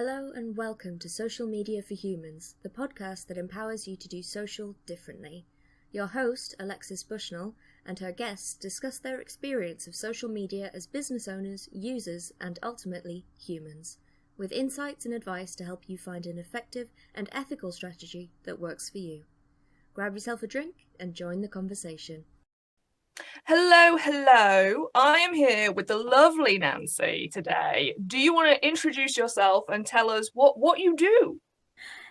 Hello and welcome to Social Media for Humans, the podcast that empowers you to do social differently. Your host, Alexis Bushnell, and her guests discuss their experience of social media as business owners, users, and ultimately humans, with insights and advice to help you find an effective and ethical strategy that works for you. Grab yourself a drink and join the conversation. Hello. I am here with the lovely Nancy today. Do you want to introduce yourself and tell us what you do?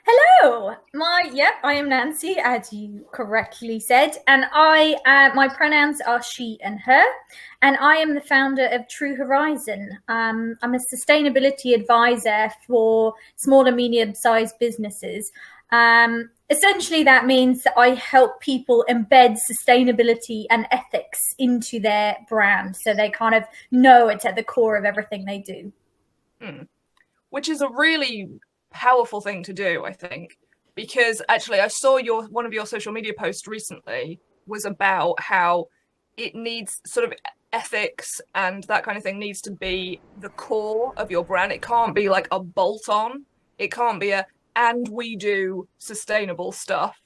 Hello, I am Nancy, as you correctly said, and my pronouns are she and her, and I am the founder of True Horizon. I'm a sustainability advisor for small and medium-sized businesses. Essentially, that means that I help people embed sustainability and ethics into their brand, so they kind of know it's at the core of everything they do. Which is a really powerful thing to do, I think, because actually I saw one of your social media posts recently was about how it needs sort of ethics and that kind of thing needs to be the core of your brand. It can't be like a bolt-on. It can't be and we do sustainable stuff.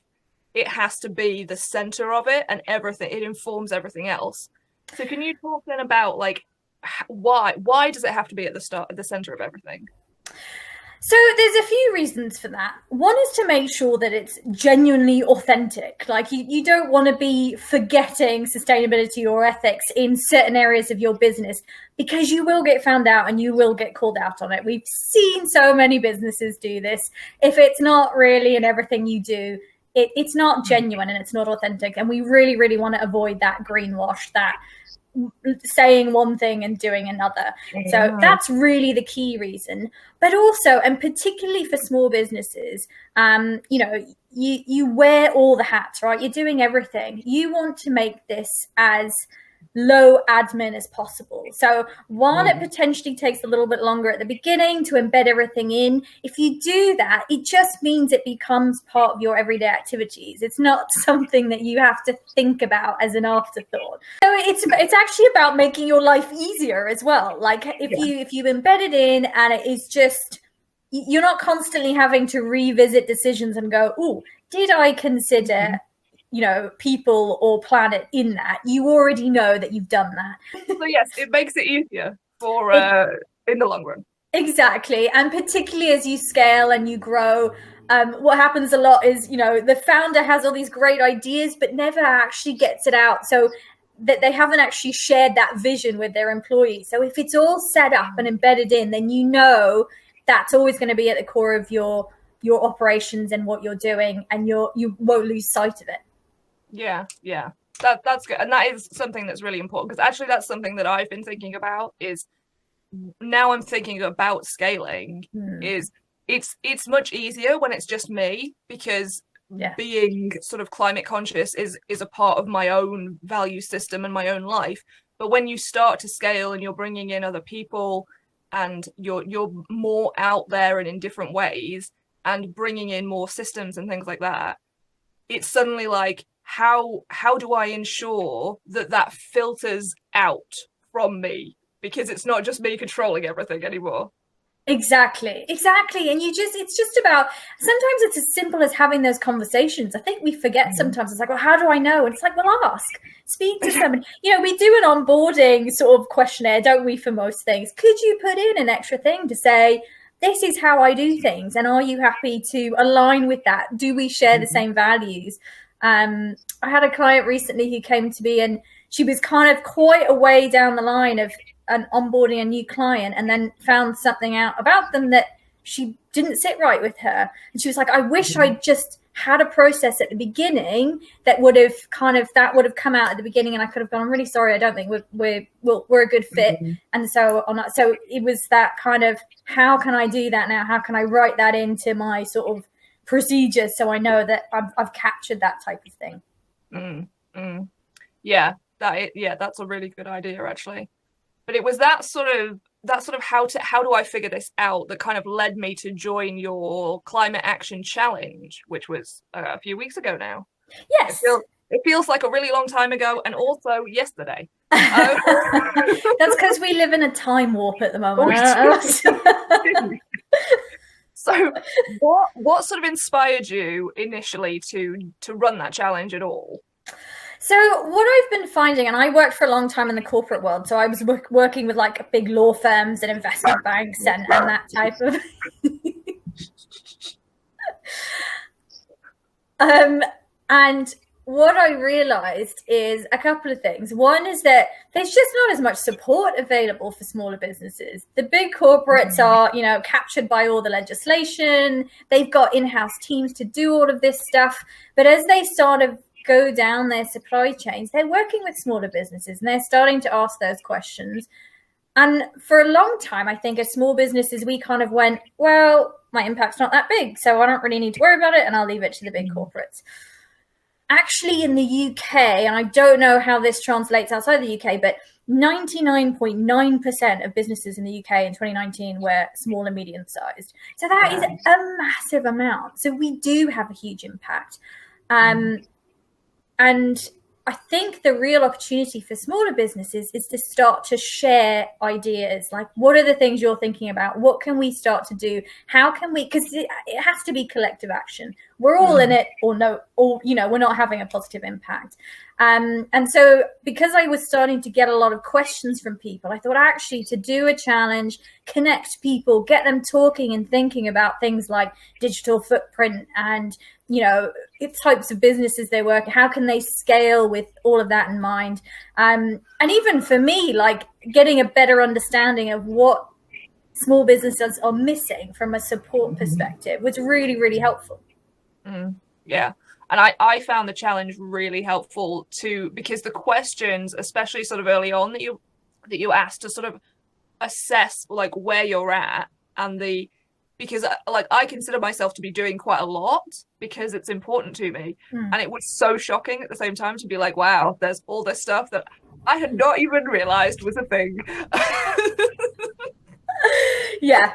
It has to be the center of it, and everything, it informs everything else. So can you talk then about like why does it have to be at the center of everything? So there's a few reasons for that. One is to make sure that it's genuinely authentic. Like you don't want to be forgetting sustainability or ethics in certain areas of your business, because you will get found out and you will get called out on it. We've seen so many businesses do this. If it's not really in everything you do, it's not genuine and it's not authentic. And we really, really want to avoid that greenwash, that saying one thing and doing another. So that's really the key reason. But also, and particularly for small businesses, you wear all the hats, right? You're doing everything. You want to make this as low admin as possible. So while it potentially takes a little bit longer at the beginning to embed everything in, if you do that, it just means it becomes part of your everyday activities. It's not something that you have to think about as an afterthought. So it's actually about making your life easier as well. Like if you embed it in, and it is just, you're not constantly having to revisit decisions and go, oh, did I consider people or planet in that? You already know that you've done that. So yes, it makes it easier for in the long run. Exactly. And particularly as you scale and you grow, what happens a lot is, the founder has all these great ideas, but never actually gets it out. So that they haven't actually shared that vision with their employees. So if it's all set up and embedded in, then that's always going to be at the core of your operations and what you're doing, and you won't lose sight of it. Yeah. That's good. And that is something that's really important, because actually that's something that I've been thinking about. Is now I'm thinking about scaling is it's much easier when it's just me, because being sort of climate conscious is a part of my own value system and my own life. But when you start to scale and you're bringing in other people and you're more out there and in different ways and bringing in more systems and things like that, it's suddenly like, how do I ensure that filters out from me? Because it's not just me controlling everything anymore. Exactly. And it's just about, sometimes it's as simple as having those conversations. I think we forget sometimes. It's like, well, how do I know? And it's like, well, ask, speak to somebody. We do an onboarding sort of questionnaire, don't we, for most things? Could you put in an extra thing to say, this is how I do things, and are you happy to align with that? Do we share the same values? I had a client recently who came to me, and she was kind of quite a way down the line of onboarding a new client, and then found something out about them that she didn't sit right with her. And she was like, I wish I just had a process at the beginning that would have come out at the beginning, and I could have gone, I'm really sorry, I don't think we're a good fit. And so on that. So it was that kind of, how can I do that now? How can I write that into my sort of procedures so I know that I've captured that type of thing? Yeah, that's a really good idea, actually. But it was that sort of how do I figure this out that kind of led me to join your Climate Action Challenge, which was a few weeks ago now. Yes. It feels like a really long time ago, and also yesterday. That's because we live in a time warp at the moment. So what sort of inspired you initially to run that challenge at all? So what I've been finding, and I worked for a long time in the corporate world, so I was working with like big law firms and investment banks and that type of and what I realized is a couple of things. One is that there's just not as much support available for smaller businesses. The big corporates are, captured by all the legislation. They've got in-house teams to do all of this stuff. But as they sort of go down their supply chains, they're working with smaller businesses and they're starting to ask those questions. And for a long time, I think as small businesses, we kind of went, well, my impact's not that big, so I don't really need to worry about it and I'll leave it to the big corporates. Actually, in the UK, and I don't know how this translates outside the UK, but 99.9% of businesses in the UK in 2019 were small and medium sized. So that is a massive amount. So we do have a huge impact. And I think the real opportunity for smaller businesses is to start to share ideas. Like, what are the things you're thinking about? What can we start to do? How can we, because it has to be collective action. We're all in it or we're not having a positive impact. And so because I was starting to get a lot of questions from people, I thought actually to do a challenge, connect people, get them talking and thinking about things like digital footprint and, types of businesses they work, how can they scale with all of that in mind? And even for me, like getting a better understanding of what small businesses are missing from a support perspective was really, really helpful. Yeah. And I found the challenge really helpful too, because the questions, especially sort of early on that you asked to sort of assess like where you're at and because like I consider myself to be doing quite a lot because it's important to me. And it was so shocking at the same time to be like, wow, there's all this stuff that I had not even realized was a thing. Yeah,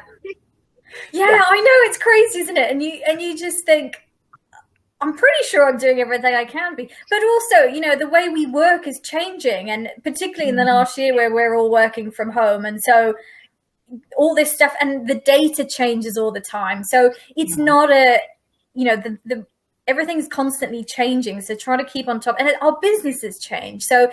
I know, it's crazy, isn't it? And you just think, I'm pretty sure I'm doing everything I can be. But also, the way we work is changing, and particularly in the last year where we're all working from home. And so all this stuff and the data changes all the time. So it's not everything's constantly changing. So try to keep on top, and our businesses change. So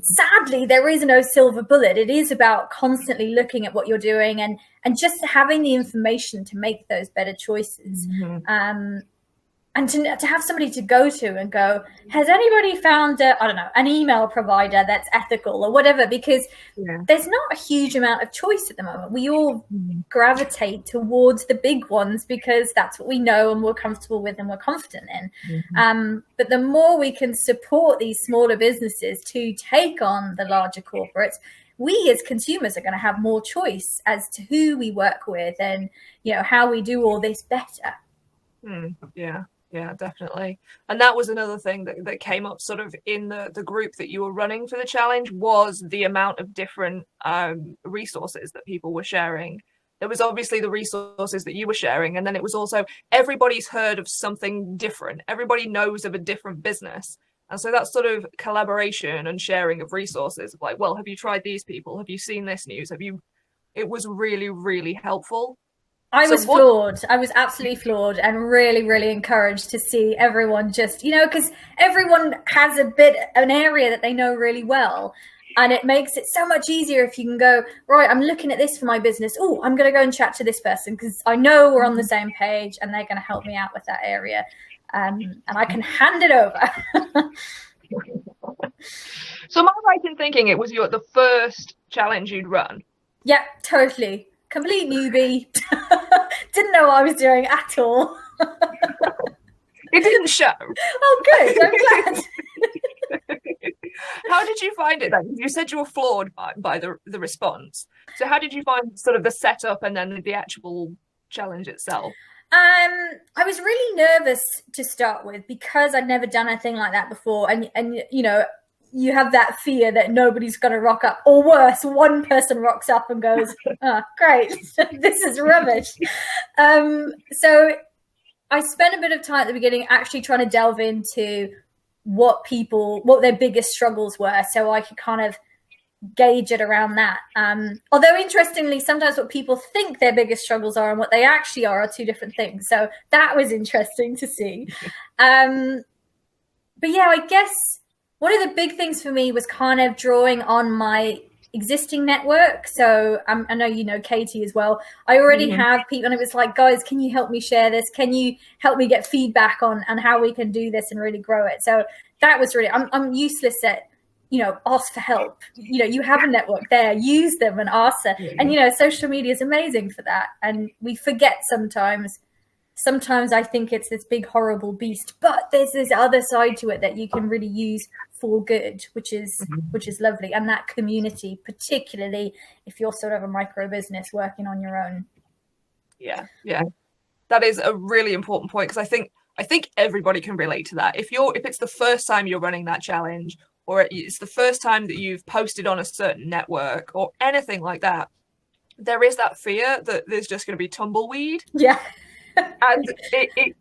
sadly, there is no silver bullet. It is about constantly looking at what you're doing and just having the information to make those better choices. And to have somebody to go to and go, has anybody found an email provider that's ethical or whatever? Because there's not a huge amount of choice at the moment. We all gravitate towards the big ones because that's what we know and we're comfortable with and we're confident in. But the more we can support these smaller businesses to take on the larger corporates, we as consumers are going to have more choice as to who we work with and, how we do all this better. Yeah, definitely. And that was another thing that came up sort of in the group that you were running for the challenge was the amount of different resources that people were sharing. There was obviously the resources that you were sharing, and then it was also everybody's heard of something different. Everybody knows of a different business. And so that sort of collaboration and sharing of resources, like, well, have you tried these people? Have you seen this news? It was really, really helpful. I was floored. I was absolutely floored and really, really encouraged to see everyone just, because everyone has an area that they know really well. And it makes it so much easier if you can go, right, I'm looking at this for my business. Oh, I'm going to go and chat to this person because I know we're on the same page and they're going to help me out with that area. And I can hand it over. So am I right in thinking it was the first challenge you'd run? Yeah, totally. Complete newbie. Didn't know what I was doing at all. It didn't show. Oh, good. I'm glad. How did you find it then? You said you were floored by the response. So how did you find sort of the setup and then the actual challenge itself? I was really nervous to start with because I'd never done anything like that before. And you have that fear that nobody's going to rock up, or worse, one person rocks up and goes, oh, great, this is rubbish. So I spent a bit of time at the beginning actually trying to delve into what their biggest struggles were, so I could kind of gauge it around that. Although interestingly, sometimes what people think their biggest struggles are and what they actually are two different things. So that was interesting to see. But yeah, I guess one of the big things for me was kind of drawing on my existing network. So I know you know Katie as well. I already have people, and it was like, guys, can you help me share this? Can you help me get feedback on how we can do this and really grow it? So that was really, I'm useless at, ask for help. You have a network there, use them and ask them. And, social media is amazing for that. And we forget sometimes I think it's this big, horrible beast, but there's this other side to it that you can really use for good, which is lovely. And that community, particularly if you're sort of a micro business working on your own. Yeah. That is a really important point, because I think everybody can relate to that. If it's the first time you're running that challenge, or it's the first time that you've posted on a certain network or anything like that, there is that fear that there's just going to be tumbleweed. Yeah. And it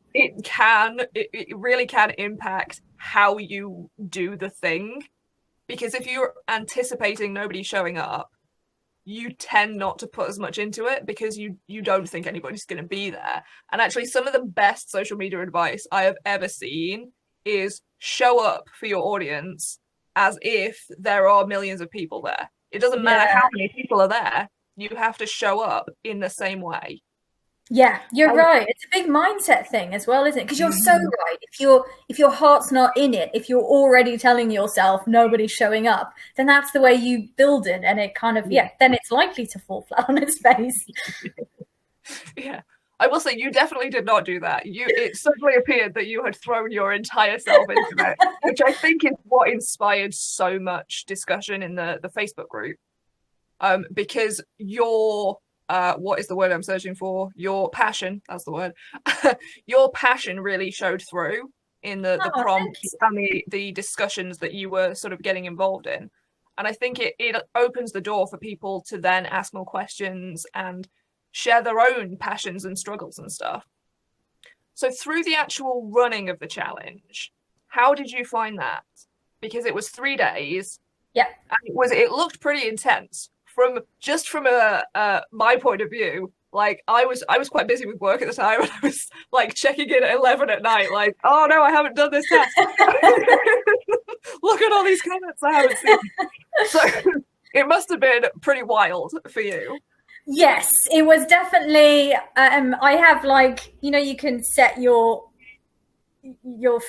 really can impact how you do the thing, because if you're anticipating nobody showing up, you tend not to put as much into it because you don't think anybody's going to be there. And actually, some of the best social media advice I have ever seen is show up for your audience as if there are millions of people there. It doesn't matter how many people are there. You have to show up in the same way. Yeah, you're right. It's a big mindset thing as well, isn't it? Because you're so right. If your heart's not in it, if you're already telling yourself nobody's showing up, then that's the way you build it, and it kind of then it's likely to fall flat on its face. Yeah, I will say you definitely did not do that. It suddenly appeared that you had thrown your entire self into it, which I think is what inspired so much discussion in the Facebook group. Because your what is the word I'm searching for? Your passion, that's the word. Your passion really showed through in the prompts and the discussions that you were sort of getting involved in. And I think it opens the door for people to then ask more questions and share their own passions and struggles and stuff. So through the actual running of the challenge, how did you find that? Because it was 3 days. Yeah. And it looked pretty intense. From my point of view, like I was quite busy with work at the time, and I was like checking in at 11 at night, like, oh no, I haven't done this test. Look at all these comments I haven't seen. So it must have been pretty wild for you. Yes, it was definitely. I have you can set your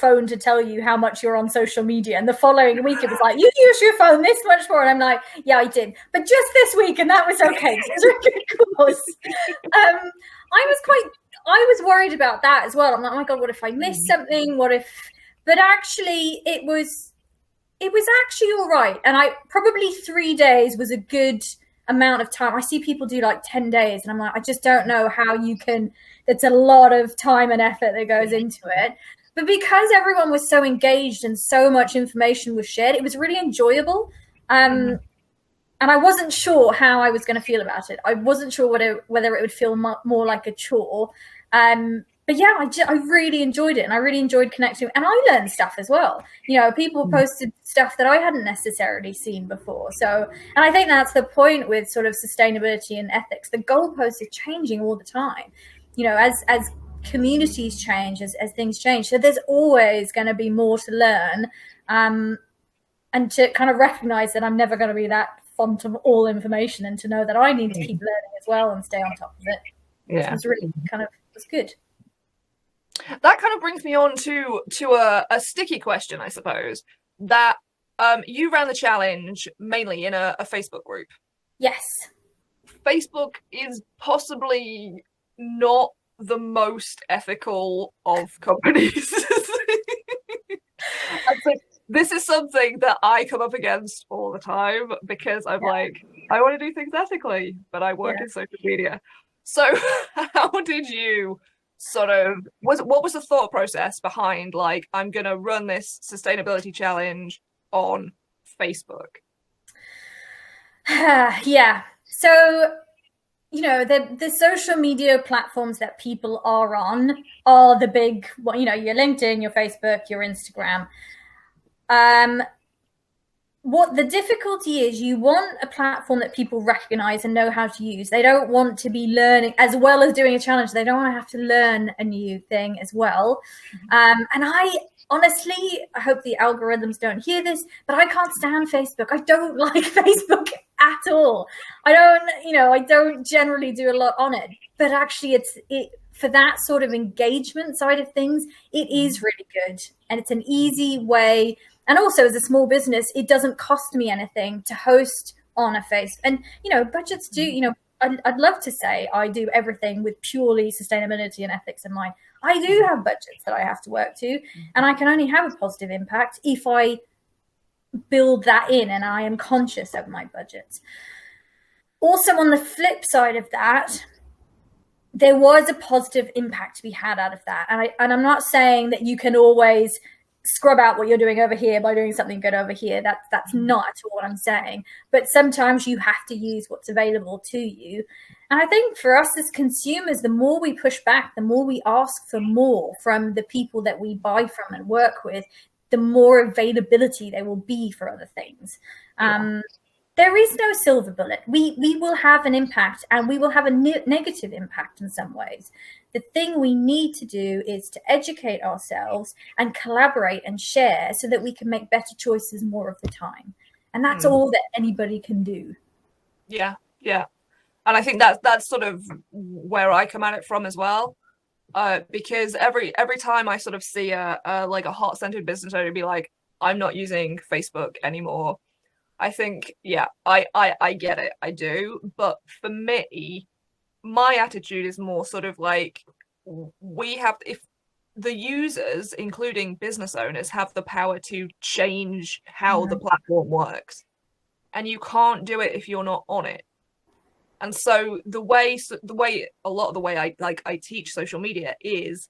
phone to tell you how much you're on social media, and the following week it was like, you use your phone this much more, and I'm like, yeah, I did, but just this week, and that was okay. It was a good course. I was worried about that as well. I'm like, oh my god, what if I miss something? But actually it was actually all right, and I probably 3 days was a good amount of time. I see people do like 10 days, and I'm like, I just don't know how you can. It's a lot of time and effort that goes into it. But because everyone was so engaged and so much information was shared, it was really enjoyable. And I wasn't sure how I was going to feel about it. I wasn't sure whether it would feel more like a chore. But yeah, I really enjoyed it, and I really enjoyed connecting. And I learned stuff as well. People posted stuff that I hadn't necessarily seen before. So, and I think that's the point with sort of sustainability and ethics. The goalposts are changing all the time. As communities change, as things change. So there's always going to be more to learn, and to kind of recognize that I'm never going to be that font of all information, and to know that I need to keep learning as well and stay on top of it. Yeah. So it was really was good. That kind of brings me on to a sticky question, I suppose, that you ran the challenge mainly in a Facebook group. Yes. Facebook is possibly not the most ethical of companies. This is something that I come up against all the time, because I'm like, I want to do things ethically, but I work in social media. So how did you what was the thought process behind, like, I'm going to run this sustainability challenge on Facebook? Yeah. So, the social media platforms that people are on are the big, your LinkedIn, your Facebook, your Instagram. what the difficulty is, you want a platform that people recognize and know how to use. They don't want to be learning as well as doing a challenge. They don't want to have to learn a new thing as well. And I honestly, I hope the algorithms don't hear this, but I can't stand Facebook. I don't like Facebook at all. I don't generally do a lot on it, but actually it for that sort of engagement side of things, it is really good. And it's an easy way. And also, as a small business, it doesn't cost me anything to host on a face. And, budgets do, I'd love to say I do everything with purely sustainability and ethics in mind. I do have budgets that I have to work to, and I can only have a positive impact if I build that in and I am conscious of my budgets. Also, on the flip side of that, there was a positive impact to be had out of that. And I'm not saying that you can always scrub out what you're doing over here by doing something good over here. That's not at all what I'm saying. But sometimes you have to use what's available to you. And I think for us as consumers, the more we push back, the more we ask for more from the people that we buy from and work with, the more availability there will be for other things. There is no silver bullet. We will have an impact, and we will have a negative impact in some ways. The thing we need to do is to educate ourselves and collaborate and share so that we can make better choices more of the time. And that's all that anybody can do. Yeah. And I think that's sort of where I come at it from as well. Because every time I sort of see a heart-centered business owner be like, I'm not using Facebook anymore, I think, I get it, I do. But for me, my attitude is more sort of like, if the users, including business owners, have the power to change how the platform works. And you can't do it if you're not on it. And so the way I teach social media is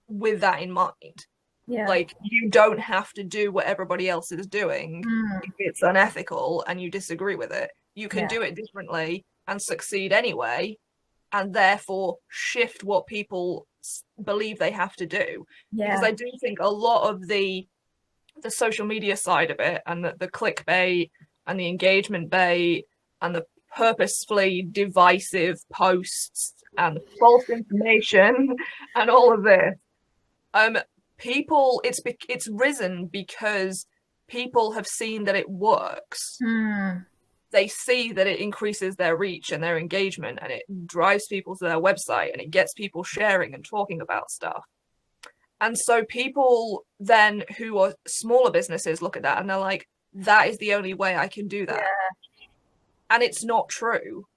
with that in mind. Yeah. Like, you don't have to do what everybody else is doing if it's unethical and you disagree with it. You can do it differently and succeed anyway, and therefore shift what people believe they have to do. Because I do think a lot of the social media side of it, and the clickbait and the engagement bait and the purposefully divisive posts and false information and all of this, people, it's risen because people have seen that it works. They see that it increases their reach and their engagement, and it drives people to their website, and it gets people sharing and talking about stuff. And so people then, who are smaller businesses, look at that and they're like, that is the only way I can do that. And it's not true.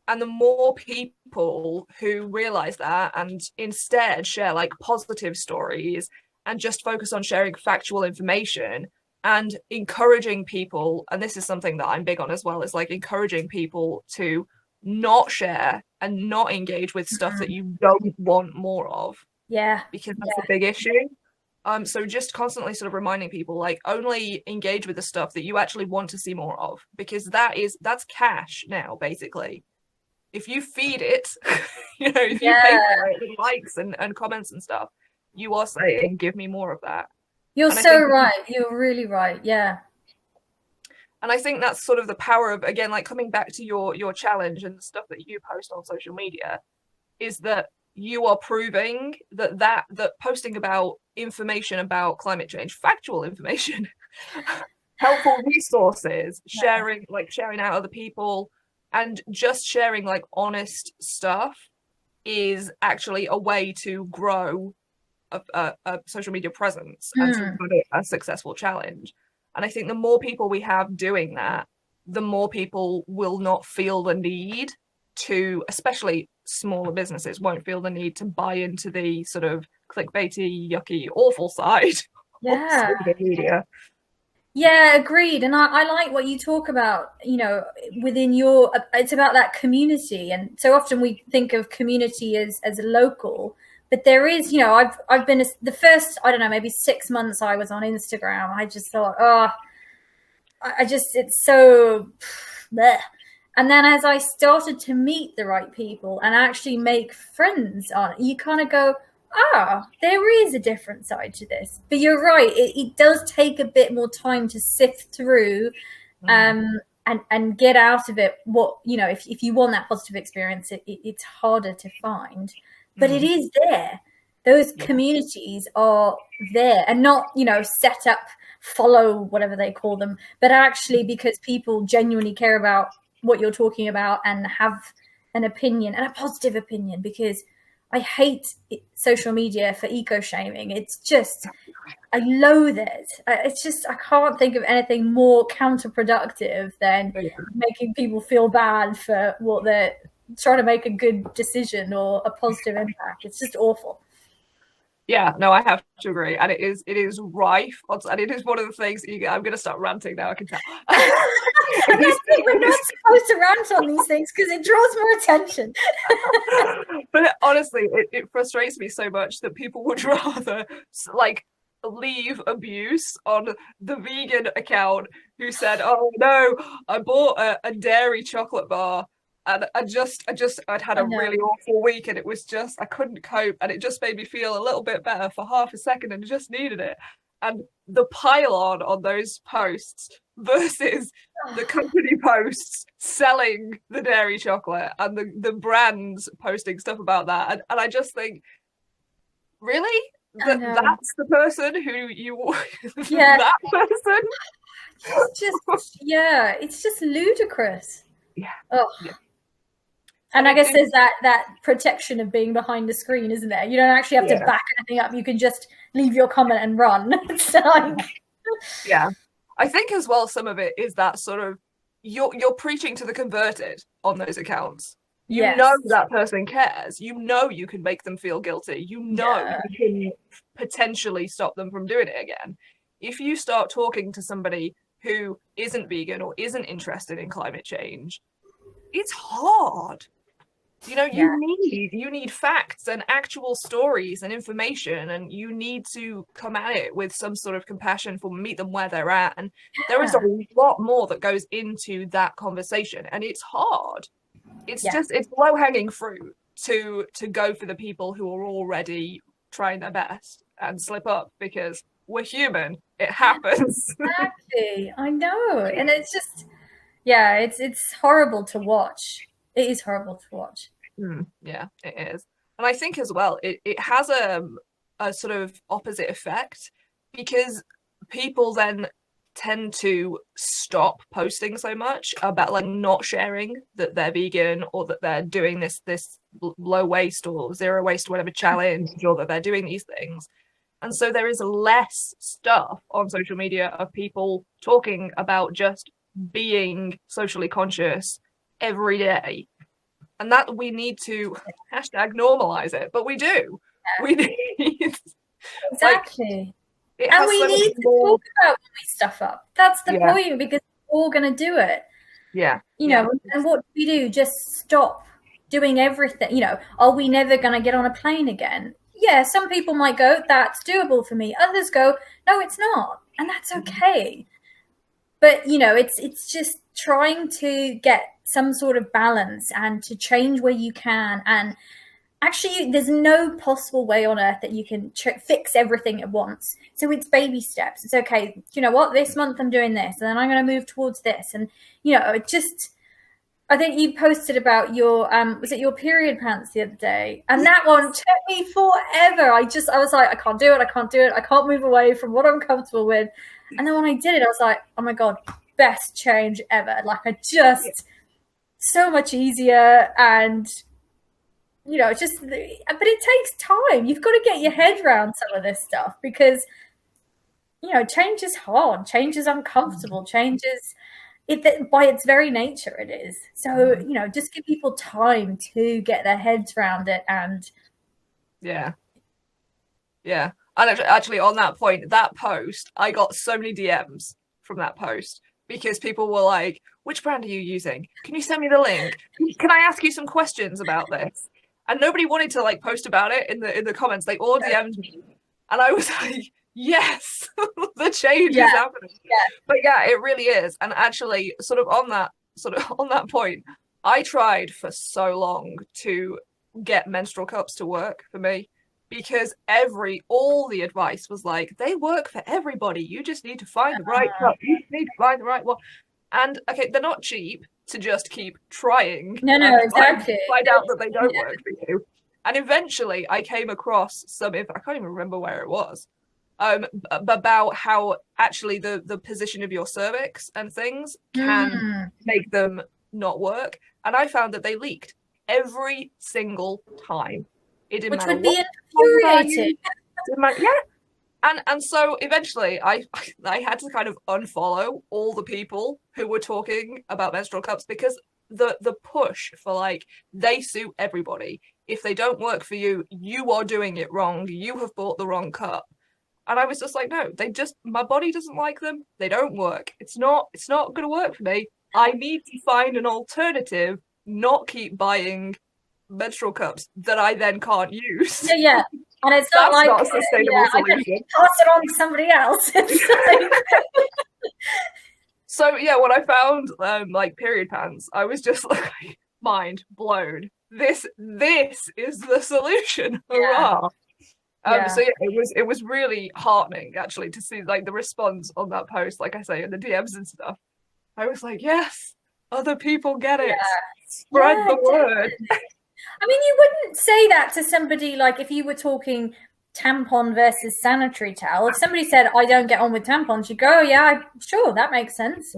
And the more people who realize that and instead share like positive stories and just focus on sharing factual information and encouraging people, and this is something that I'm big on as well, is like encouraging people to not share and not engage with stuff that you don't want more of. Because that's a big issue. So just constantly sort of reminding people, like, only engage with the stuff that you actually want to see more of, because that's cash now, basically. If you feed it, if you pay for it with likes and comments and stuff, you are saying, give me more of that. You're so right. You're really right. Yeah. And I think that's sort of the power of, again, like coming back to your challenge and the stuff that you post on social media, is that you are proving that posting about information about climate change, factual information, helpful resources, sharing out other people, and just sharing like honest stuff is actually a way to grow a social media presence and to run a successful challenge. And I think the more people we have doing that, the more people will not feel the need to, especially smaller businesses, won't feel the need to buy into the sort of clickbaity, yucky, awful side of social media. Yeah, agreed. And I like what you talk about, within it's about that community. And so often we think of community as a local, but there is, I've been the first, I don't know, maybe 6 months I was on Instagram. I just thought, it's so bleh. And then as I started to meet the right people and actually make friends on it, you kind of go, there is a different side to this. But you're right, it does take a bit more time to sift through and get out of it what, you know, if you want that positive experience, it's harder to find, but it is there. Those communities are there, and not, you know, set up, follow, whatever they call them, but actually because people genuinely care about what you're talking about and have an opinion, and a positive opinion, because I hate social media for eco-shaming. It's just, I loathe it. It's just, I can't think of anything more counterproductive than making people feel bad for what they're trying to make a good decision or a positive impact. It's just awful. Yeah, no, I have to agree, and it is rife, and it is one of the things that I'm going to start ranting now. I can tell. We're not supposed to rant on these things because it draws more attention. But honestly, it frustrates me so much that people would rather like leave abuse on the vegan account who said, "Oh no, I bought a dairy chocolate bar." And I'd had a really awful week, and it was just, I couldn't cope, and it just made me feel a little bit better for half a second, and just needed it. And the pile on those posts versus the company posts selling the dairy chocolate and the brands posting stuff about that. And I just think, really? That's the person who you, that person? It's just ludicrous. Yeah. Oh. Yeah. And I guess there's that protection of being behind the screen, isn't there? You don't actually have to back anything up. You can just leave your comment and run. It's like... Yeah. I think as well, some of it is that sort of, you're preaching to the converted on those accounts. You know that person cares. You know you can make them feel guilty. You know you can potentially stop them from doing it again. If you start talking to somebody who isn't vegan or isn't interested in climate change, it's hard. You know, you need facts and actual stories and information, and you need to come at it with some sort of compassion, for meet them where they're at. And there is a lot more that goes into that conversation, and it's hard. It's just, it's low-hanging fruit to go for the people who are already trying their best and slip up, because we're human. It happens. Exactly. I know. And it's just, it's horrible to watch. It is horrible to watch. Yeah, it is. And I think as well, it has a sort of opposite effect, because people then tend to stop posting so much about, like, not sharing that they're vegan, or that they're doing this low waste or zero waste or whatever challenge, or that they're doing these things. And so there is less stuff on social media of people talking about just being socially conscious every day. And that we need to #normalize it, but we do. We need, exactly. And we need to talk about when we stuff up. That's the point, because we're all going to do it. Yeah. You know, and what do we do? Just stop doing everything. You know, are we never going to get on a plane again? Yeah, some people might go, that's doable for me. Others go, no, it's not. And that's okay. But, you know, it's just trying to get some sort of balance and to change where you can. And actually, there's no possible way on earth that you can fix everything at once. So it's baby steps. It's okay. You know what? This month I'm doing this, and then I'm going to move towards this. And, you know, I think you posted about your, was it your period pants the other day? And that one took me forever. I was like, I can't do it. I can't move away from what I'm comfortable with. And then when I did it, I was like, oh my God, best change ever. Like, so much easier. And, you know, but it takes time. You've got to get your head around some of this stuff, because, you know, change is hard. Change is uncomfortable. Change is, by its very nature, it is. So, you know, just give people time to get their heads around it. And yeah. And actually, on that point, that post, I got so many DMs from that post, because people were like, which brand are you using? Can you send me the link? Can I ask you some questions about this? And nobody wanted to, like, post about it in the comments. They all DM'd me. And I was like, yes, the change is happening. But yeah, it really is. And actually, sort of on that point, I tried for so long to get menstrual cups to work for me, because all the advice was like, they work for everybody. You just need to find the right cup. You just need to find the right one. And okay, they're not cheap to just keep trying. No, exactly. Find out that they don't work for you. And eventually I came across some, I can't even remember where it was, about how actually the position of your cervix and things can make them not work. And I found that they leaked every single time. It didn't matter. Which would be infuriating. And so eventually I had to kind of unfollow all the people who were talking about menstrual cups, because the push for like, they suit everybody. If they don't work for you, you are doing it wrong. You have bought the wrong cup. And I was just like, no, my body doesn't like them. They don't work. It's not going to work for me. I need to find an alternative, not keep buying menstrual cups that I then can't use. Yeah. And it's not like not a sustainable solution. Pass it on to somebody else. So yeah, when I found like period pants, I was just like mind blown. This is the solution. Hurrah! So yeah, it was really heartening actually to see like the response on that post, like I say, in the DMs and stuff. I was like, yes, other people get it. Spread the word. I mean, you wouldn't say that to somebody like if you were talking tampon versus sanitary towel. If somebody said, I don't get on with tampons, you go, oh, yeah, sure, that makes sense.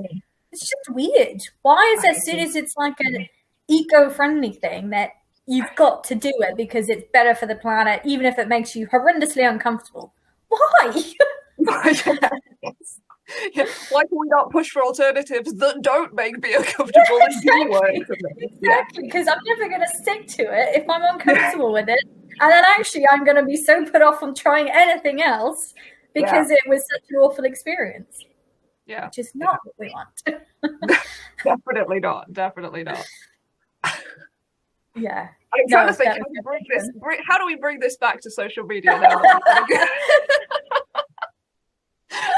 It's just weird. Why is it, as soon as it's like an eco-friendly thing, that you've got to do it because it's better for the planet, even if it makes you horrendously uncomfortable? Why? Yeah. Why can we not push for alternatives that don't make me uncomfortable and do work for me? Exactly, because I'm never going to stick to it if I'm uncomfortable with it. And then actually I'm going to be so put off on trying anything else because it was such an awful experience. Yeah. Which is not what we want. Definitely not. Yeah. I'm trying to think, how do we bring this back to social media now?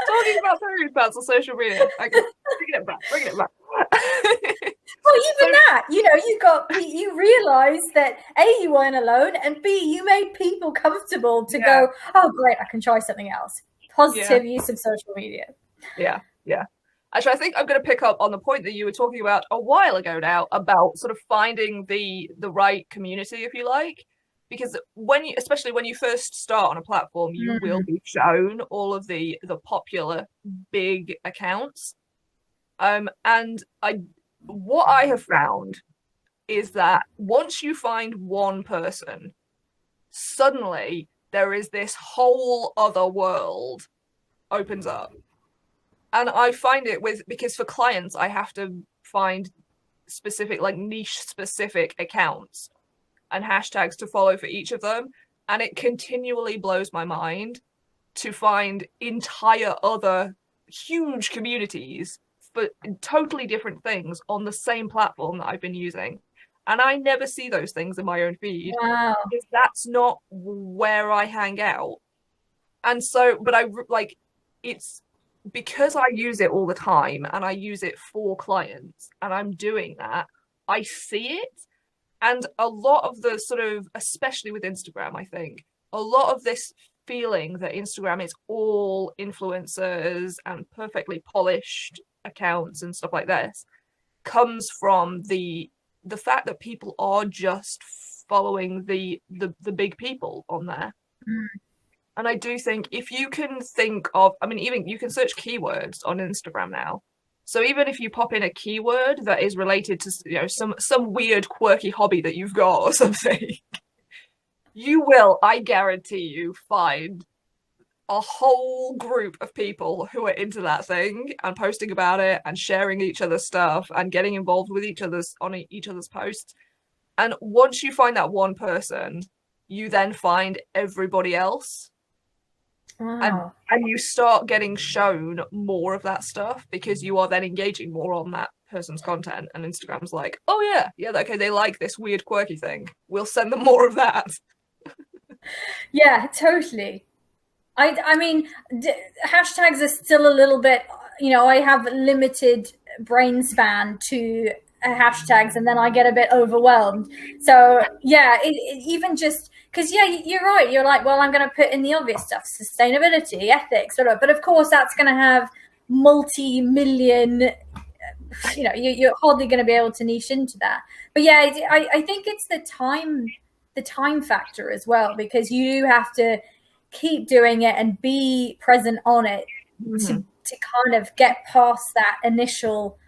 Talking about period pants on social media. Okay, bringing it back. Well, even that, you realise that A, you weren't alone, and B, you made people comfortable to go, oh, great, I can try something else. Positive use of social media. Yeah. Actually, I think I'm going to pick up on the point that you were talking about a while ago now about sort of finding the right community, if you like. Because especially when you first start on a platform, you will be shown all of the popular big accounts. What I have found is that once you find one person, suddenly there is this whole other world opens up. And I find it because for clients, I have to find specific, like niche specific accounts and hashtags to follow for each of them. And it continually blows my mind to find entire other huge communities for totally different things on the same platform that I've been using. And I never see those things in my own feed. Wow. Because that's not where I hang out. And so, but it's because I use it all the time and I use it for clients and I'm doing that, I see it. And a lot of the sort of, especially with Instagram, I think, a lot of this feeling that Instagram is all influencers and perfectly polished accounts and stuff like this comes from the fact that people are just following the big people on there. And I do think if you can think of, I mean, even you can search keywords on Instagram now. So even if you pop in a keyword that is related to, some weird quirky hobby that you've got or something, you will, I guarantee you, find a whole group of people who are into that thing and posting about it and sharing each other's stuff and getting involved with each other's posts. And once you find that one person, you then find everybody else. Wow. And you start getting shown more of that stuff because you are then engaging more on that person's content, and Instagram's like, oh yeah, okay, they like this weird quirky thing, we'll send them more of that. Yeah, totally. I mean, hashtags are still a little bit, I have limited brain span to hashtags and then I get a bit overwhelmed. So yeah, it even just because you're right, you're like, well, I'm going to put in the obvious stuff, sustainability, ethics, whatever. But of course that's going to have multi-million you know, you're hardly going to be able to niche into that. But yeah, I think it's the time factor as well, because you have to keep doing it and be present on it to kind of get past that initial,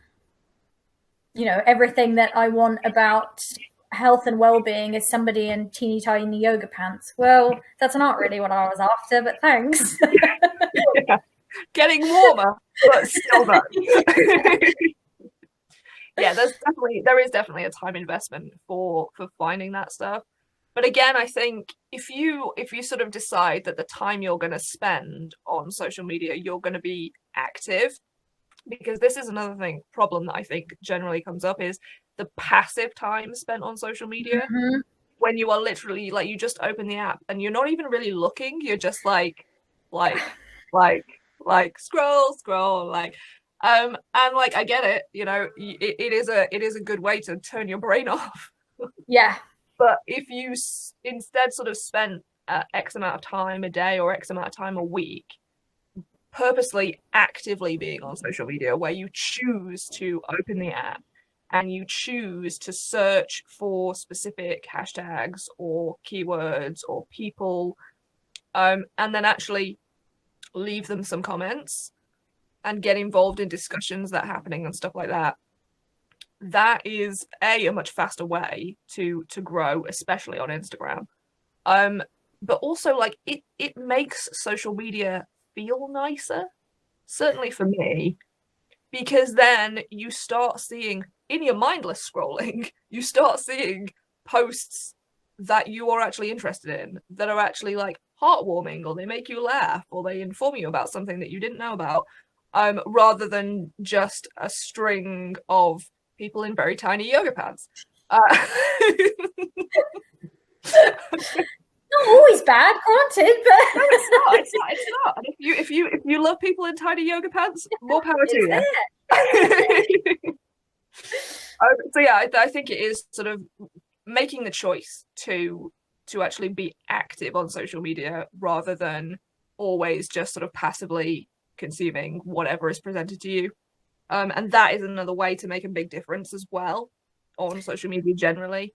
you know, everything that I want about health and well-being is somebody in teeny tiny yoga pants. Well, that's not really what I was after, but thanks. Yeah. Getting warmer, but still not. Yeah, there is definitely a time investment for finding that stuff. But again, I think if you sort of decide that the time you're going to spend on social media, you're going to be active, because this is another problem that I think generally comes up, is the passive time spent on social media. When you are literally like, you just open the app and you're not even really looking, you're just like scroll, like, and like, I get it, you know, it is a good way to turn your brain off. Yeah. But if you instead sort of spent X amount of time a day or X amount of time a week purposely actively being on social media, where you choose to open the app and you choose to search for specific hashtags or keywords or people, and then actually leave them some comments and get involved in discussions that are happening and stuff like that, that is a much faster way to grow, especially on Instagram. But also, like, it makes social media feel nicer, certainly for me, because then you start seeing, in your mindless scrolling, you start seeing posts that you are actually interested in, that are actually like heartwarming, or they make you laugh, or they inform you about something that you didn't know about, rather than just a string of people in very tiny yoga pants. Not always bad, granted, but no, it's not. And if you love people in tiny yoga pants, more power to you. So yeah, I think it is sort of making the choice to actually be active on social media, rather than always just sort of passively consuming whatever is presented to you. And that is another way to make a big difference as well on social media generally,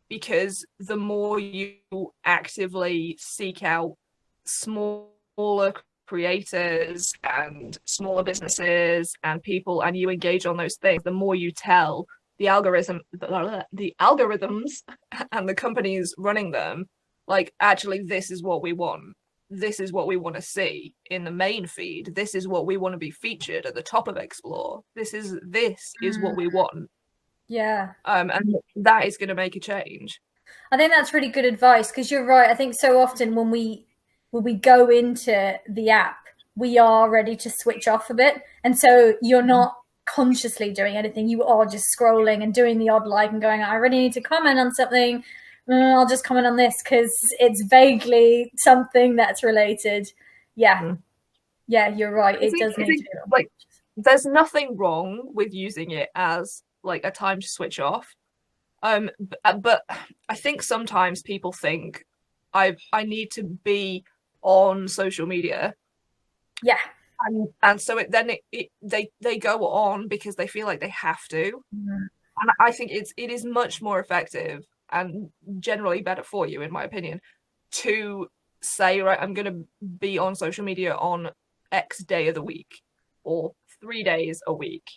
because the more you actively seek out smaller creators and smaller businesses and people, and you engage on those things, the more you tell the algorithms and the companies running them, like, actually, this is what we want. This is what we want to see in the main feed. This is what we want to be featured at the top of Explore. This is what we want. Yeah. And that is going to make a change. I think that's really good advice, because you're right. I think so often when we go into the app, we are ready to switch off a bit. And so you're not consciously doing anything. You are just scrolling and doing the odd like and going, I really need to comment on something. I'll just comment on this because it's vaguely something that's related. Yeah. Yeah, you're right. It does need to be like, there's nothing wrong with using it as like a time to switch off. But I think sometimes people think I need to be on social media. Yeah. And so they go on because they feel like they have to. And I think it is much more effective and generally better for you, in my opinion, to say, right, I'm going to be on social media on X day of the week or 3 days a week,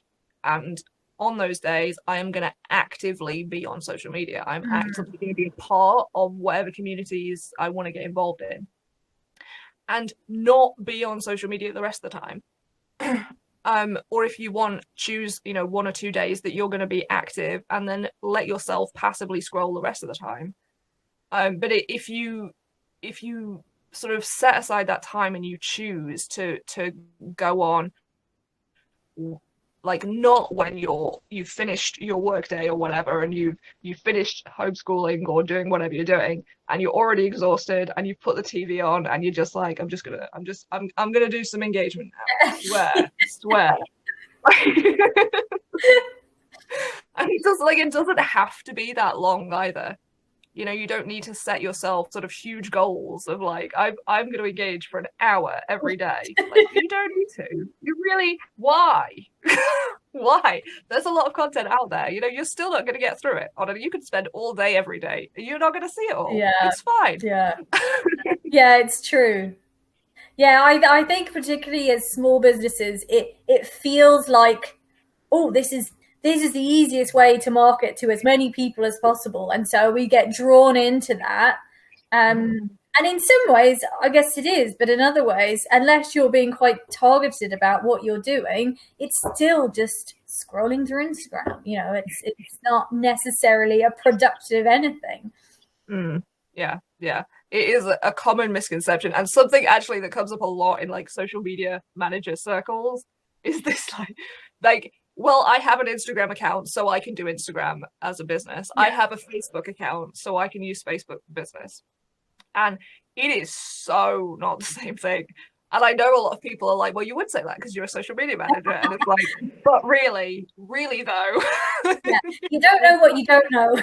and on those days I am going to actively be on social media. I'm actively going to be a part of whatever communities I want to get involved in, and not be on social media the rest of the time. Or if you want, choose 1 or 2 days that you're going to be active, and then let yourself passively scroll the rest of the time. But if you sort of set aside that time and you choose to go on, like, not when you've finished your workday or whatever, and you've finished homeschooling or doing whatever you're doing, and you're already exhausted, and you've put the TV on, and you're just like, I'm gonna do some engagement now. Swear. And it doesn't have to be that long either. You don't need to set yourself sort of huge goals of like, I'm going to engage for an hour every day. Like, you don't need to. You really, why? Why? There's a lot of content out there. You're still not going to get through it. You could spend all day every day. You're not going to see it all. Yeah. It's fine. Yeah. Yeah, it's true. Yeah, I think particularly as small businesses, it feels like, oh, this is the easiest way to market to as many people as possible. And so we get drawn into that. And in some ways, I guess it is, but in other ways, unless you're being quite targeted about what you're doing, it's still just scrolling through Instagram. It's not necessarily a productive anything. Yeah. It is a common misconception, and something actually that comes up a lot in like social media manager circles is this like, well, I have an Instagram account, so I can do Instagram as a business. Yeah. I have a Facebook account, so I can use Facebook for business. And it is so not the same thing. And I know a lot of people are like, well, you would say that because you're a social media manager. And it's like, but really though. Yeah. You don't know what you don't know.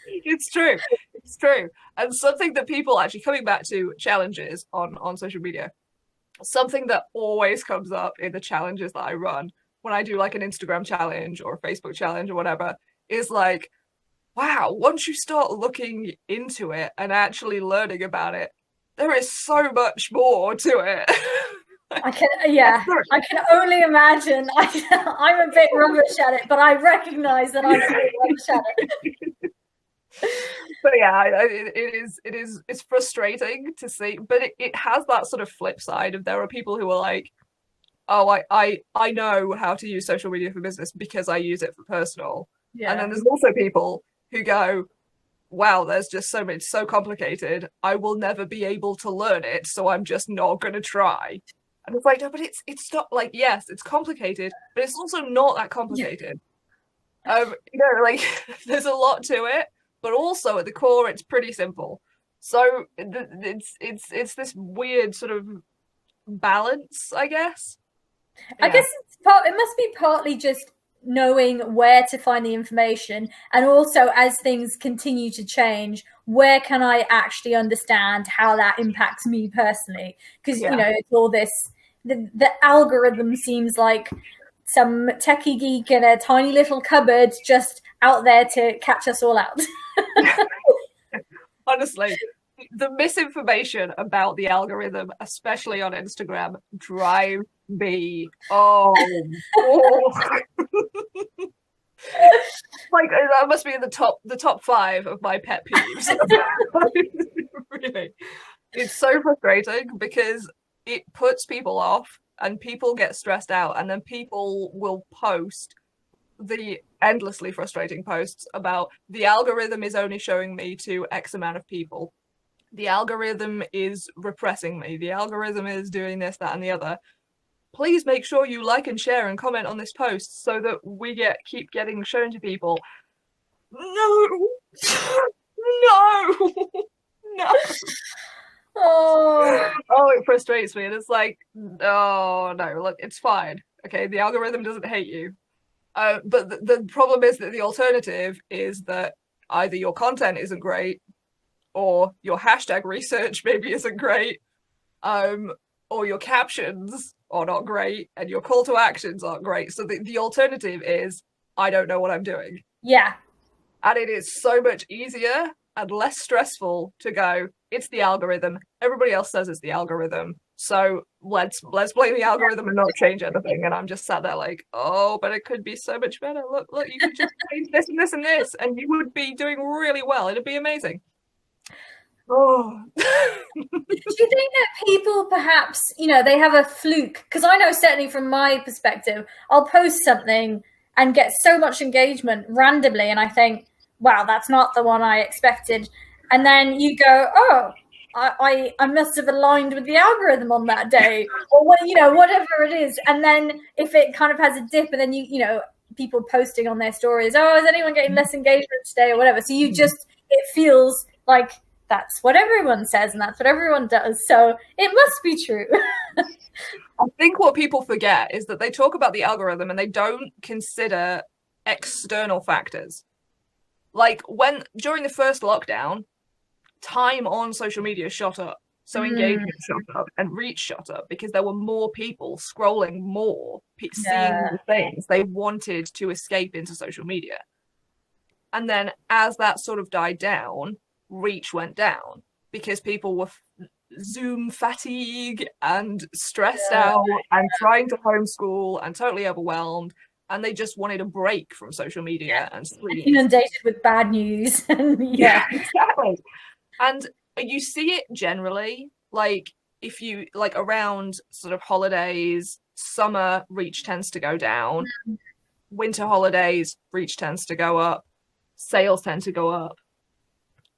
It's true. And something that people actually, coming back to challenges on social media, something that always comes up in the challenges that I run when I do like an Instagram challenge or a Facebook challenge or whatever is like, wow, once you start looking into it and actually learning about it, there is so much more to it. I can only imagine. I'm a bit rubbish at it, but I recognize that I'm a bit rubbish at it. But yeah, it's frustrating to see, but it has that sort of flip side of there are people who are like, oh, I know how to use social media for business because I use it for personal. Yeah. And then there's also people who go, wow, there's just so much, so complicated. I will never be able to learn it, so I'm just not going to try. And it's like, no, but it's not like, yes, it's complicated, but it's also not that complicated. Yeah. Like there's a lot to it, but also at the core, it's pretty simple. So it's this weird sort of balance, I guess. Yeah. I guess it must be partly just knowing where to find the information, and also as things continue to change, where can I actually understand how that impacts me personally? Because it's all this, the algorithm seems like some techie geek in a tiny little cupboard just out there to catch us all out. Honestly, the misinformation about the algorithm, especially on Instagram, drives me like that must be in the top 5 of my pet peeves. Really, it's so frustrating because it puts people off and people get stressed out, and then people will post the endlessly frustrating posts about the algorithm is only showing me to X amount of people, the algorithm is repressing me, the algorithm is doing this, that, and the other. Please make sure you like and share and comment on this post so that we keep getting shown to people. No. Oh, it frustrates me. And it's like, oh no, look, it's fine. Okay, the algorithm doesn't hate you. But the problem is that the alternative is that either your content isn't great, or your hashtag research maybe isn't great, or your captions are not great, and your call to actions aren't great. So the alternative is, I don't know what I'm doing. Yeah. And it is so much easier and less stressful to go, it's the algorithm. Everybody else says it's the algorithm. So let's blame the algorithm and not change anything. And I'm just sat there like, oh, but it could be so much better. Look, you could just change this and this and this, and you would be doing really well. It'd be amazing. Oh. Do you think that people perhaps, they have a fluke? Because I know certainly from my perspective, I'll post something and get so much engagement randomly, and I think, wow, that's not the one I expected. And then you go, oh, I must have aligned with the algorithm on that day, or whatever it is. And then if it kind of has a dip, and then people posting on their stories, oh, is anyone getting less engagement today or whatever? So it feels like that's what everyone says and that's what everyone does. So it must be true. I think what people forget is that they talk about the algorithm and they don't consider external factors. Like during the first lockdown, time on social media shot up. So engagement shot up and reach shot up because there were more people scrolling more, seeing more things. They wanted to escape into social media. And then as that sort of died down, reach went down because people were Zoom fatigue and stressed out and trying to homeschool and totally overwhelmed. And they just wanted a break from social media and screens. Inundated with bad news. Exactly. And you see it generally, like if you like around sort of holidays, summer reach tends to go down. Winter holidays, reach tends to go up. Sales tend to go up.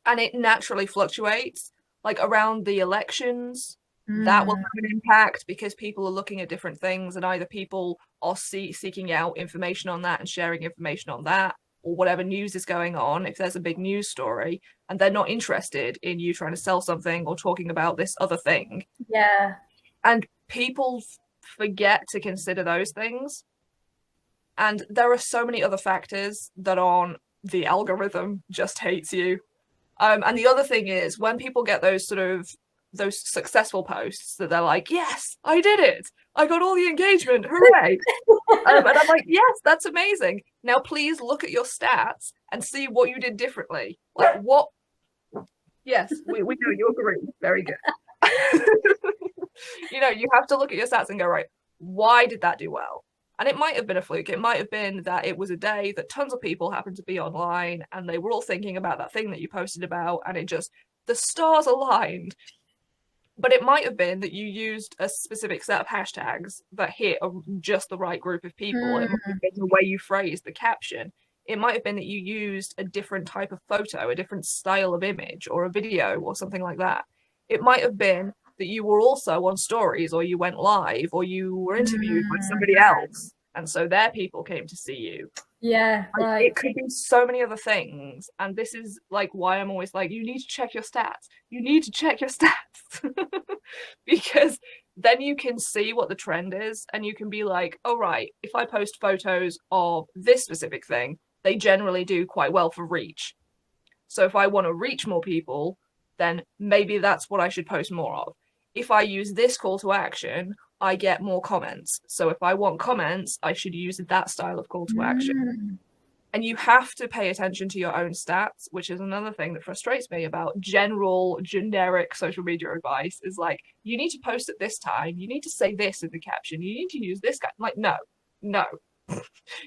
And it naturally fluctuates. Like around the elections, that will have an impact because people are looking at different things, and either people are seeking out information on that and sharing information on that, or whatever news is going on. If there's a big news story and they're not interested in you trying to sell something or talking about this other thing. Yeah. And people forget to consider those things. And there are so many other factors that on the algorithm just hates you. And the other thing is when people get those successful posts that they're like, yes, I did it. I got all the engagement. Hooray. And I'm like, yes, that's amazing. Now, please look at your stats and see what you did differently. Like what? Yes, we know you agree. Very good. You have to look at your stats and go, right, why did that do well? And it might have been a fluke. It might have been that it was a day that tons of people happened to be online and they were all thinking about that thing that you posted about, and the stars aligned. But it might have been that you used a specific set of hashtags that hit just the right group of people. It might have been the way you phrased the caption. It might have been that you used a different type of photo, a different style of image or a video or something like that. It might have been that you were also on stories, or you went live, or you were interviewed by somebody else, and so their people came to see you. Yeah, right. It could be so many other things, and this is like why I'm always like, you need to check your stats. You need to check your stats because then you can see what the trend is, and you can be like, oh right, if I post photos of this specific thing, they generally do quite well for reach. So if I want to reach more people, then maybe that's what I should post more of. If I use this call to action, I get more comments. So if I want comments, I should use that style of call to action. And you have to pay attention to your own stats, which is another thing that frustrates me about generic social media advice is like, you need to post at this time. You need to say this in the caption. You need to use this guy. Like, no.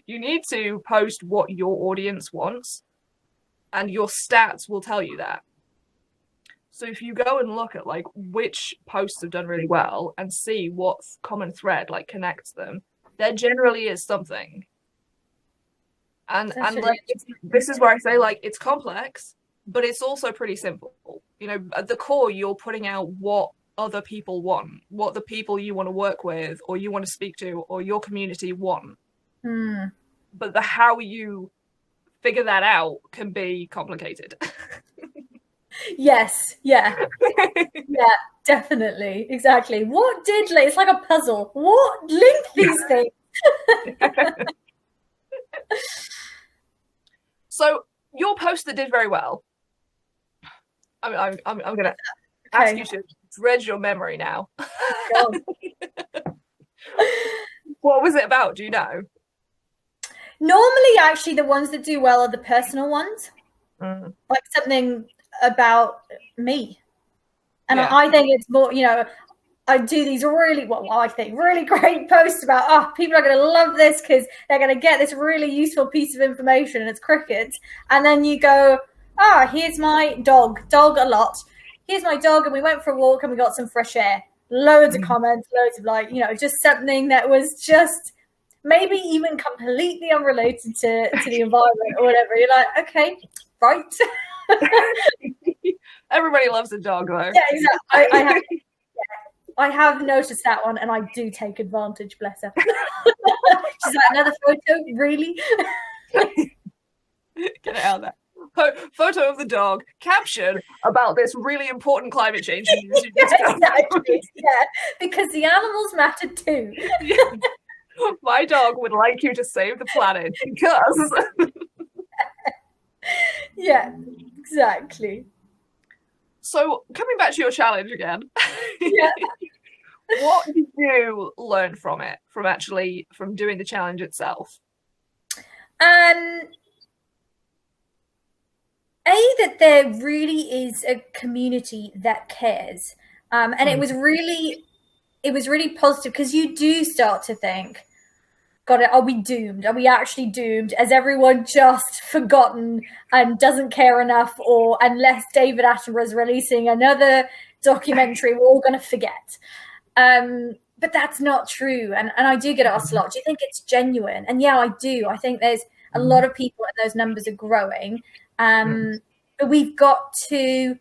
You need to post what your audience wants, and your stats will tell you that. So if you go and look at like which posts have done really well and see what common thread like connects them, there generally is something. And like, this is where I say like it's complex, but it's also pretty simple. At the core, you're putting out what other people want, what the people you want to work with or you want to speak to or your community want. But the how you figure that out can be complicated. Yes, yeah, definitely, exactly. It's like a puzzle. What link these things? So your post that did very well. I'm gonna ask you to dredge your memory now. What was it about? Do you know? Normally, actually, the ones that do well are the personal ones, like something about me, and I think it's more, I do these really great posts about people are going to love this because they're going to get this really useful piece of information, and it's cricket. And then you go, here's my dog a lot, here's my dog, and we went for a walk and we got some fresh air, loads of comments, loads of just something that was just maybe even completely unrelated to the environment or whatever. You're like, okay, right. Everybody loves a dog, though. Yeah, exactly. I have noticed that one, and I do take advantage. Bless her. She's like, another photo, really? Get it out there. Photo of the dog. Caption about this really important climate change. Exactly. Yeah, because the animals matter too. My dog would like you to save the planet because. Yeah, exactly. So coming back to your challenge again, Yeah. what did you learn from it, from doing the challenge itself? That there really is a community that cares, and it was really positive, because you do start to think, God, are we doomed? Are we actually doomed? Has everyone just forgotten and doesn't care enough? Or unless David Attenborough is releasing another documentary, we're all going to forget. But that's not true. And I do get asked a lot, do you think it's genuine? And yeah, I do. I think there's a lot of people and those numbers are growing. But we've got to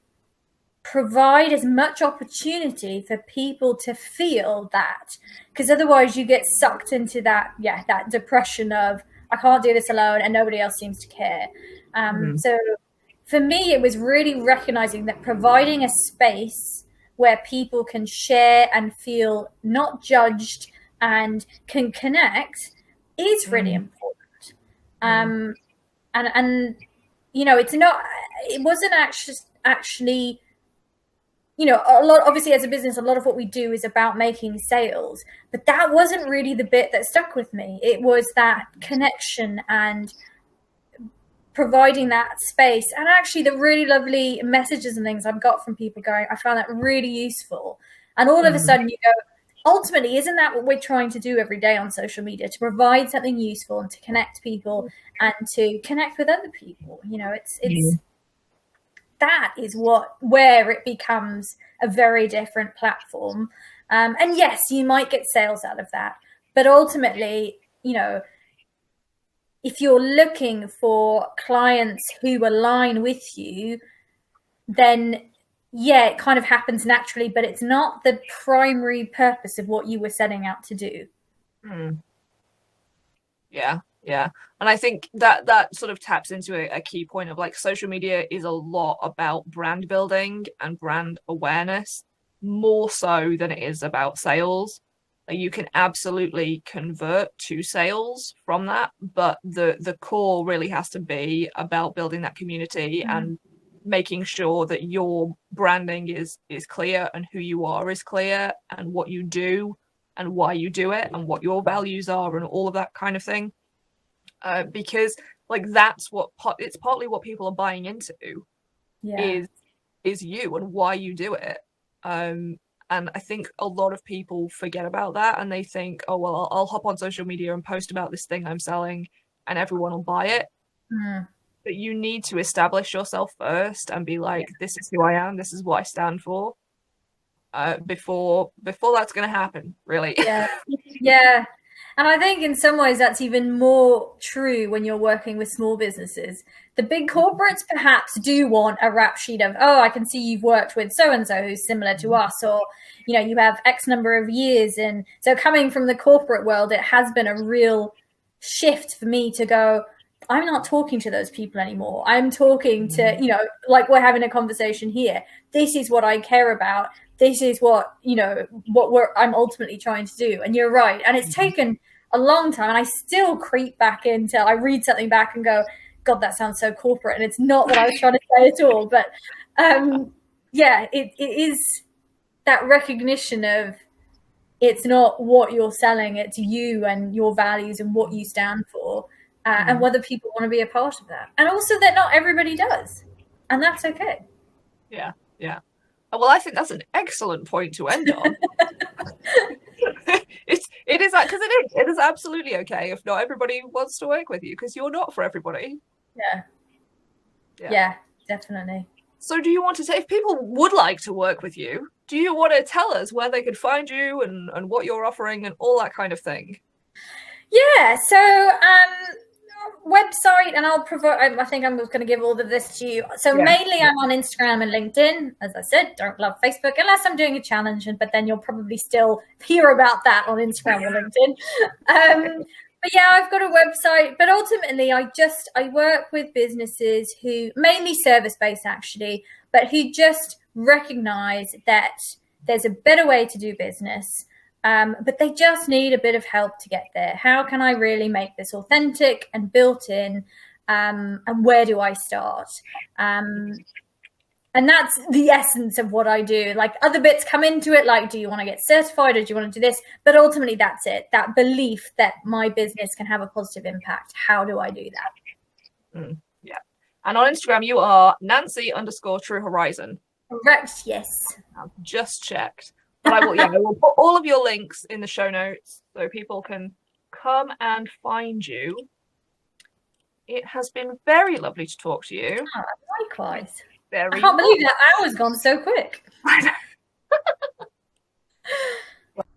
provide as much opportunity for people to feel that, because otherwise you get sucked into that depression of, I can't do this alone and nobody else seems to care. So for me, it was really recognizing that providing a space where people can share and feel not judged and can connect is really important. And you know, it wasn't actually, you know, a lot, obviously as a business, a lot of what we do is about making sales, but that wasn't really the bit that stuck with me. It was that connection and providing that space, and actually the really lovely messages and things I've got from people going, I found that really useful. And all of a sudden you go, ultimately, isn't that what we're trying to do every day on social media, to provide something useful and to connect people and to connect with other people? You know, it's that is where it becomes a very different platform. And yes, you might get sales out of that, but ultimately, you know, if you're looking for clients who align with you, then yeah, it kind of happens naturally, but it's not the primary purpose of what you were setting out to do. Yeah. And I think that sort of taps into a key point of, like, social media is a lot about brand building and brand awareness, more so than it is about sales. Like, you can absolutely convert to sales from that, but the core really has to be about building that community and making sure that your branding is clear and who you are is clear and what you do and why you do it and what your values are and all of that kind of thing. Because, like, that's it's partly what people are buying into is you and why you do it. And I think a lot of people forget about that, and they think, oh, well, I'll hop on social media and post about this thing I'm selling and everyone will buy it. But you need to establish yourself first and be like, this is who I am, this is what I stand for, before that's going to happen, really. Yeah. And I think in some ways that's even more true when you're working with small businesses. The big corporates perhaps do want a rap sheet of, oh, I can see you've worked with so-and-so who's similar to us, or, you know, you have X number of years. And so coming from the corporate world, it has been a real shift for me to go, I'm not talking to those people anymore. I'm talking to, you know, like we're having a conversation here. This is what I care about. This is what, you know, I'm ultimately trying to do. And you're right. And it's taken a long time. And I still creep back into, I read something back and go, God, that sounds so corporate. And it's not what I was trying to say at all. But yeah, it is that recognition of, it's not what you're selling, it's you and your values and what you stand for, and whether people want to be a part of that. And also that not everybody does. And that's okay. Yeah. Well, I think that's an excellent point to end on. It is, because it is absolutely okay if not everybody wants to work with you, because you're not for everybody. Yeah, definitely. So do you want to say, if people would like to work with you, do you want to tell us where they could find you and what you're offering and all that kind of thing? Yeah, so website, and I'll provide, I think I'm going to give all of this to you. So mainly I'm on Instagram and LinkedIn. As I said, don't love Facebook unless I'm doing a challenge, but then you'll probably still hear about that on Instagram or LinkedIn. But yeah, I've got a website, but ultimately I work with businesses who, mainly service-based actually, but who just recognize that there's a better way to do business. But they just need a bit of help to get there. How can I really make this authentic and built in? And where do I start? And that's the essence of what I do. Like, other bits come into it, like, do you want to get certified or do you want to do this? But ultimately, that's it. That belief that my business can have a positive impact. How do I do that? Yeah. And on Instagram, you are Nancy_True Horizon. Correct, yes. I've just checked. But I will put all of your links in the show notes so people can come and find you. It has been very lovely to talk to you. Oh, likewise. Very I can't believe that hour's gone so quick.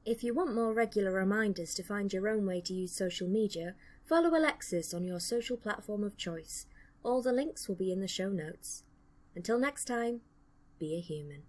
If you want more regular reminders to find your own way to use social media, follow Alexis on your social platform of choice. All the links will be in the show notes. Until next time, be a human.